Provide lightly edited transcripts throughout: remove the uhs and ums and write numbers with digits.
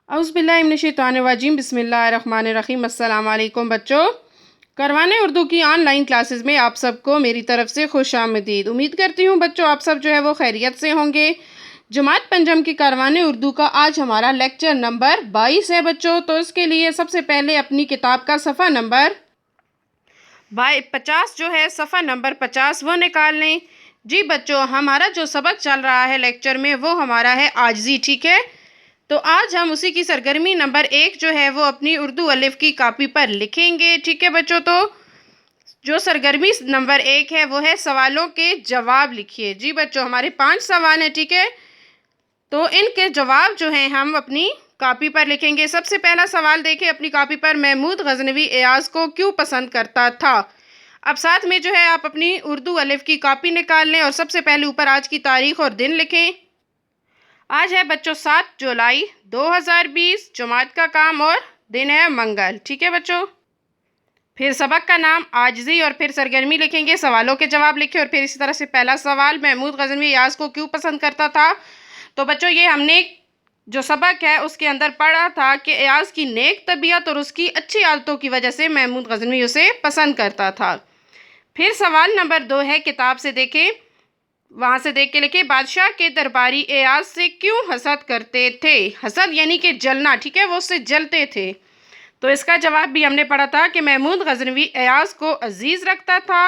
اعوذ باللہ من الشیطان الرجیم بسم اللہ الرحمن الرحیم۔ السلام علیکم بچوں، کروان اردو کی آن لائن کلاسز میں آپ سب کو میری طرف سے خوش آمدید۔ امید کرتی ہوں بچوں آپ سب جو ہے وہ خیریت سے ہوں گے۔ جماعت پنجم کی کروان اردو کا آج ہمارا لیکچر نمبر 22 ہے بچوں، تو اس کے لیے سب سے پہلے اپنی کتاب کا صفحہ نمبر 50 جو ہے، صفحہ نمبر 50 وہ نکال لیں۔ جی بچوں، ہمارا جو سبق چل رہا ہے لیکچر میں وہ ہمارا ہے عاجزی، ٹھیک ہے؟ تو آج ہم اسی کی سرگرمی نمبر 1 جو ہے وہ اپنی اردو الف کی کاپی پر لکھیں گے، ٹھیک ہے بچوں؟ تو جو سرگرمی نمبر 1 ہے وہ ہے سوالوں کے جواب لکھیے۔ جی بچوں، ہمارے 5 سوال ہیں، ٹھیک ہے؟ تو ان کے جواب جو ہیں ہم اپنی کاپی پر لکھیں گے۔ سب سے پہلا سوال دیکھیں اپنی کاپی پر، محمود غزنوی ایاز کو کیوں پسند کرتا تھا؟ اب ساتھ میں جو ہے آپ اپنی اردو الف کی کاپی نکال لیں اور سب سے پہلے اوپر آج کی تاریخ اور دن لکھیں۔ آج ہے بچوں 7 جولائی 2020، جمعرات کا کام اور دن ہے منگل، ٹھیک ہے بچوں؟ پھر سبق کا نام عاجزی اور پھر سرگرمی لکھیں گے، سوالوں کے جواب لکھیں اور پھر اسی طرح سے پہلا سوال محمود غزنوی ایاز کو کیوں پسند کرتا تھا؟ تو بچوں یہ ہم نے جو سبق ہے اس کے اندر پڑھا تھا کہ ایاز کی نیک طبیعت اور اس کی اچھی عادتوں کی وجہ سے محمود غزنوی اسے پسند کرتا تھا۔ پھر سوال نمبر 2 ہے، کتاب سے دیکھیں، وہاں سے دیکھ کے لکھیں، بادشاہ کے درباری ایاز سے کیوں حسد کرتے تھے؟ حسد یعنی کہ جلنا، ٹھیک ہے؟ وہ اس سے جلتے تھے۔ تو اس کا جواب بھی ہم نے پڑھا تھا کہ محمود غزنوی ایاز کو عزیز رکھتا تھا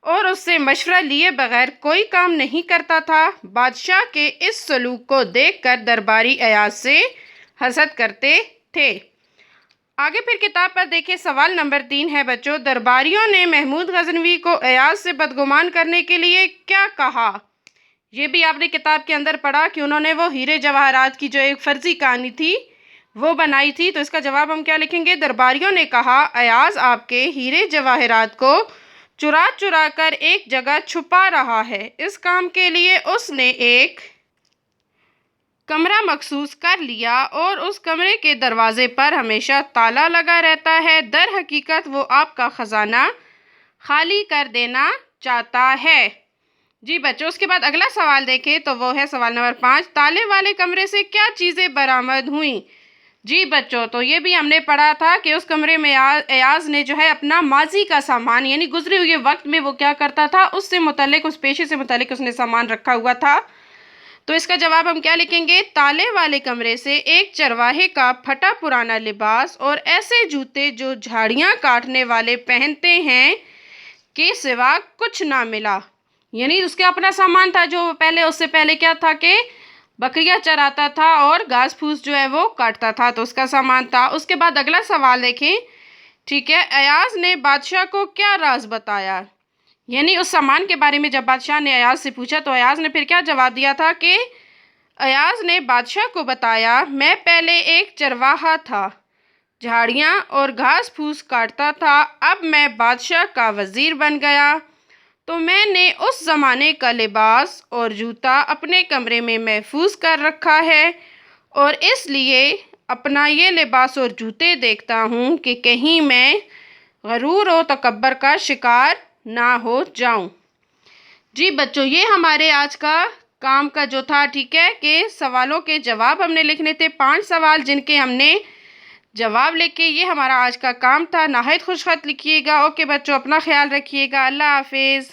اور اس سے مشورہ لیے بغیر کوئی کام نہیں کرتا تھا۔ بادشاہ کے اس سلوک کو دیکھ کر درباری ایاز سے حسد کرتے تھے۔ آگے پھر کتاب پر دیکھیں، سوال نمبر 3 ہے بچوں، درباریوں نے محمود غزنوی کو ایاز سے بدگمان کرنے کے لیے کیا کہا؟ یہ بھی آپ نے کتاب کے اندر پڑھا کہ انہوں نے وہ ہیرے جواہرات کی جو ایک فرضی کہانی تھی وہ بنائی تھی۔ تو اس کا جواب ہم کیا لکھیں گے؟ درباریوں نے کہا ایاز آپ کے ہیرے جواہرات کو چرا چرا کر ایک جگہ چھپا رہا ہے، اس کام کے لیے اس نے ایک کمرہ مخصوص کر لیا اور اس کمرے کے دروازے پر ہمیشہ تالا لگا رہتا ہے۔ در حقیقت وہ آپ کا خزانہ خالی کر دینا چاہتا ہے۔ جی بچوں، اس کے بعد اگلا سوال دیکھیں تو وہ ہے سوال نمبر 5، تالے والے کمرے سے کیا چیزیں برآمد ہوئیں؟ جی بچوں، تو یہ بھی ہم نے پڑھا تھا کہ اس کمرے میں ایاز نے جو ہے اپنا ماضی کا سامان یعنی گزرے ہوئے وقت میں وہ کیا کرتا تھا، اس سے متعلق، اس پیشے سے متعلق اس نے سامان رکھا ہوا تھا۔ تو اس کا جواب ہم کیا لکھیں گے؟ تالے والے کمرے سے ایک چرواہے کا پھٹا پرانا لباس اور ایسے جوتے جو جھاڑیاں کاٹنے والے پہنتے ہیں کے سوا کچھ نہ ملا۔ یعنی اس کا اپنا سامان تھا جو پہلے، اس سے پہلے کیا تھا کہ بکریاں چراتا تھا اور گھاس پھوس جو ہے وہ کاٹتا تھا، تو اس کا سامان تھا۔ اس کے بعد اگلا سوال دیکھیں، ٹھیک ہے، ایاز نے بادشاہ کو کیا راز بتایا؟ یعنی اس سامان کے بارے میں جب بادشاہ نے ایاز سے پوچھا تو ایاز نے پھر کیا جواب دیا تھا کہ ایاز نے بادشاہ کو بتایا، میں پہلے ایک چرواہا تھا، جھاڑیاں اور گھاس پھوس کاٹتا تھا، اب میں بادشاہ کا وزیر بن گیا تو میں نے اس زمانے کا لباس اور جوتا اپنے کمرے میں محفوظ کر رکھا ہے اور اس لیے اپنا یہ لباس اور جوتے دیکھتا ہوں کہ کہیں میں غرور و تکبر کا شکار نہ ہو جاؤں۔ جی بچوں، یہ ہمارے آج کا کام کا جو تھا، ٹھیک ہے، کہ سوالوں کے جواب ہم نے لکھنے تھے، 5 سوال جن کے ہم نے جواب لکھ کے، یہ ہمارا آج کا کام تھا۔ نہایت خوش خط لکھیے گا۔ اوکے بچوں، اپنا خیال رکھیے گا۔ اللہ حافظ۔